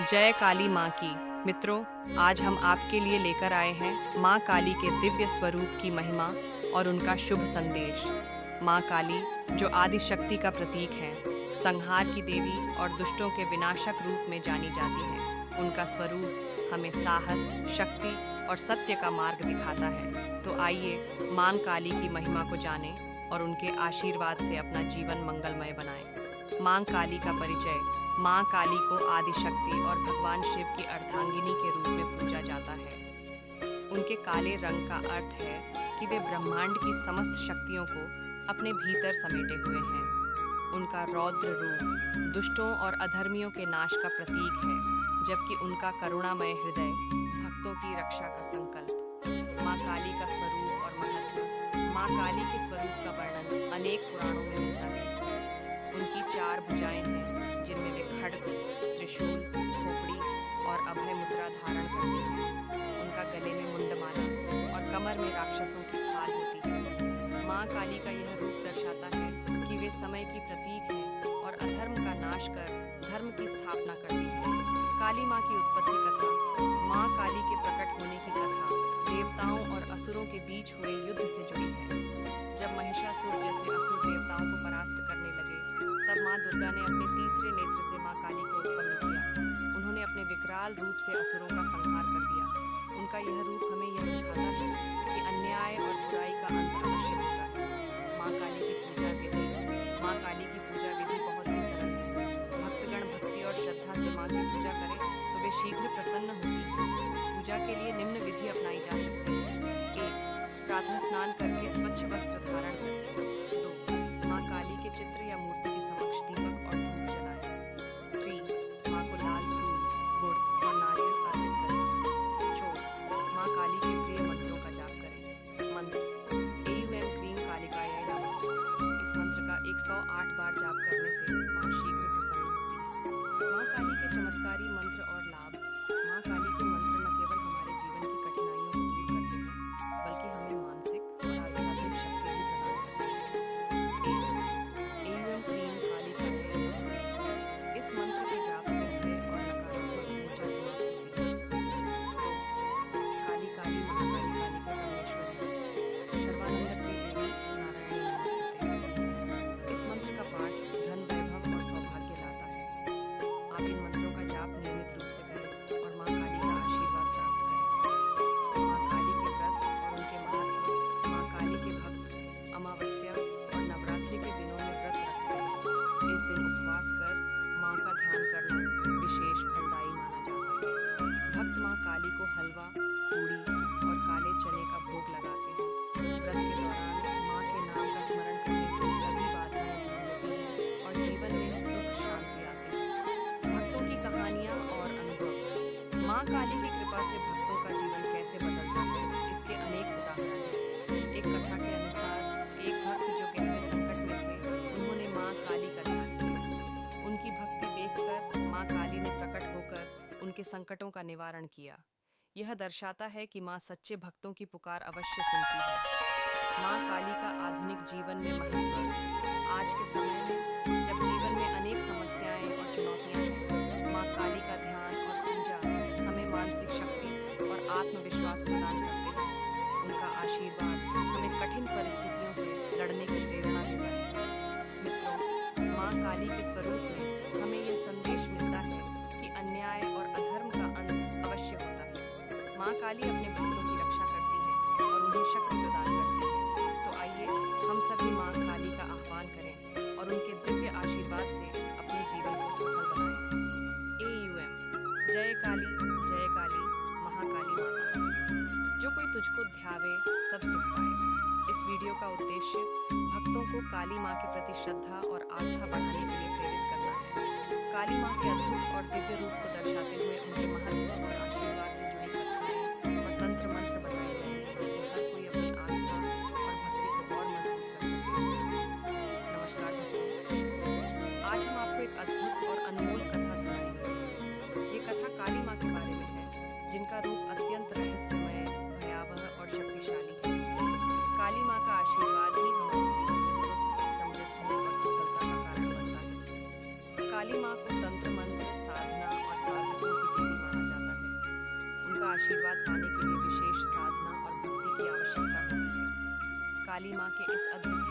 जय काली माँ की। मित्रों, आज हम आपके लिए लेकर आए हैं माँ काली के दिव्य स्वरूप की महिमा और उनका शुभ संदेश। माँ काली, जो आदि शक्ति का प्रतीक है, संहार की देवी और दुष्टों के विनाशक रूप में जानी जाती है। उनका स्वरूप हमें साहस, शक्ति और सत्य का मार्ग दिखाता है। तो आइए माँ काली की महिमा को जानें और उनके आशीर्वाद से अपना जीवन मंगलमय बनाएं। माँ काली का परिचय। माँ काली को आदिशक्ति और भगवान शिव की अर्धांगिनी के रूप में पूजा जाता है। उनके काले रंग का अर्थ है कि वे ब्रह्मांड की समस्त शक्तियों को अपने भीतर समेटे हुए हैं। उनका रौद्र रूप दुष्टों और अधर्मियों के नाश का प्रतीक है, जबकि उनका करुणामय हृदय भक्तों की रक्षा का संकल्प। माँ काली का स्वरूप और महत्व। माँ काली के स्वरूप का वर्णन अनेक पुराणों में मिलता है। उनकी 4 भुजाएं हैं, जिनमें वे खड्ग, त्रिशूल, खोपड़ी और अभय मुद्रा धारण करती हैं। उनका गले में मुंडमाला और कमर में राक्षसों की खाल होती है। माँ काली का यह रूप दर्शाता है कि वे समय की प्रतीक हैं और अधर्म का नाश कर धर्म की स्थापना करती हैं। काली माँ की उत्पत्ति कथा। माँ काली के प्रकट होने की कथा देवताओं और असुरों के बीच हुए युद्ध से जुड़ी है। जब महिषासुर जैसे असुर देवताओं को परास्त करने लगे, तब माँ दुर्गा ने अपने तीसरे नेत्र से माँ काली को उत्पन्न किया। उन्होंने अपने विकराल रूप से असुरों का संहार कर दिया। उनका यह रूप हमें यह सिखाता है कि अन्याय और बुराई का अंत अवश्य होता है। माँ काली की पूजा विधि। माँ काली की पूजा विधि बहुत ही सरल है। भक्तगण भक्ति और श्रद्धा से माँ की पूजा करें तो वे शीघ्र प्रसन्न होती हैं। पूजा के लिए निम्न विधि अपनाई जा सकती है। 1. प्रातः स्नान करके स्वच्छ वस्त्र धारण करें। 2. माँ काली के चित्र या मूर्ति के समक्ष दीपक और धूप जलाएं। 3. माँ को लाल फूल, गुड़ और नारियल अर्पित करें। 4. माँ काली के प्रिय मंत्रों का जाप करें। मंत्र: ऐं क्लीं कालिकायै नमः। इस मंत्र का 108 बार जाप करने से माँ शीघ्र प्रसन्न होती है। माँ काली के चमत्कारी मंत्र और लाभ। माँ काली के मंत्र न केवल हमारे जीवन की कठिनाइयों को दूर करते हैं, बल्कि हमें मानसिक और आध्यात्मिक शक्ति भी प्रदान करते हैं। ऐं क्लीं कालिकायै नमः। इस मंत्र के जाप से भय और नकारात्मक ऊर्जा समाप्त होती है। 2. काली काली महाकाली कालिका परमेश्वरी सर्वानंदप्रिय देवी नारायणी नमोस्तुते। इस मंत्र का पाठ धन, वैभव और सौभाग्य लाता है। आप इन मंत्रों का जाप नियमित रूप से करें और माँ काली का आशीर्वाद प्राप्त करें। माँ काली के व्रत और उनके महत्व। माँ काली के भक्त अमावस्या और नवरात्रि के दिनों में व्रत रखते हैं। इस दिन उपवास कर माँ का ध्यान करना विशेष फलदायी माना जाता है। भक्त माँ काली को हलवा, पूड़ी और काले चने का भोग लगाते हैं। व्रत के दौरान माँ के नाम का स्मरण करने से सभी बाधाएं दूर होती हैं और जीवन में सुख शांति आती है। भक्तों की कहानियाँ और अनुभव। माँ काली की कृपा से भक्तों का जीवन कैसे बदलता है, इसके अनेक उदाहरण हैं। एक कथा के अनुसार एक भक्त जो गहरे संकट में थे, उन्होंने माँ काली का ध्यान किया। उनकी भक्ति देखकर माँ काली ने प्रकट होकर उनके संकटों का निवारण किया। यह दर्शाता है कि माँ सच्चे भक्तों की पुकार अवश्य सुनती है। माँ काली का आधुनिक जीवन में महत्व। आज के समय में जब जीवन में अनेक समस्याएं और चुनौतियां हैं, माँ काली का ध्यान और पूजा हमें मानसिक शक्ति और आत्मविश्वास प्रदान करते हैं। उनका आशीर्वाद हमें कठिन परिस्थितियों से लड़ने की प्रेरणा देता है। मित्रों, माँ काली के स्वरूप में हमें यह संदेश मिलता है कि अन्याय और अधर्म का अंत अवश्य होता है। माँ काली अपने भक्तों की रक्षा करती है और उन्हें शक्ति प्रदान करती है। तो आइए हम सभी माँ काली का आह्वान करें और उनके दिव्य आशीर्वाद से अपने जीवन को सफल बनाएं। AUM जय काली महाकाली माता। जो कोई तुझको ध्यावे सब सुख पाए। इस वीडियो का उद्देश्य भक्तों को काली माँ के प्रति श्रद्धा और आस्था बढ़ाने के लिए प्रेरित करना है। काली माँ के अद्भुत और दिव्य रूप को दर्शाते हुए उनके महत्व और आशीर्वाद से जुड़ी कथाएं और तंत्र मंत्र बताए जाएंगे, जिससे हर कोई अपनी आस्था और भक्ति को और मजबूत कर सके। नमस्कार भक्तों, आज हम आपको एक अद्भुत और अनमोल कथा सुनाएंगे। ये कथा काली माँ के बारे में है, जिनका रूप अत्यंत रहस्यमय, भयावह और शक्तिशाली है। काली माँ का आशीर्वाद ही हमारे जीवन में सुख, समृद्धि और सफलता का कारण बनता है। काली माँ को तंत्र मंत्र, साधना और काली माँ के इस अद्भुत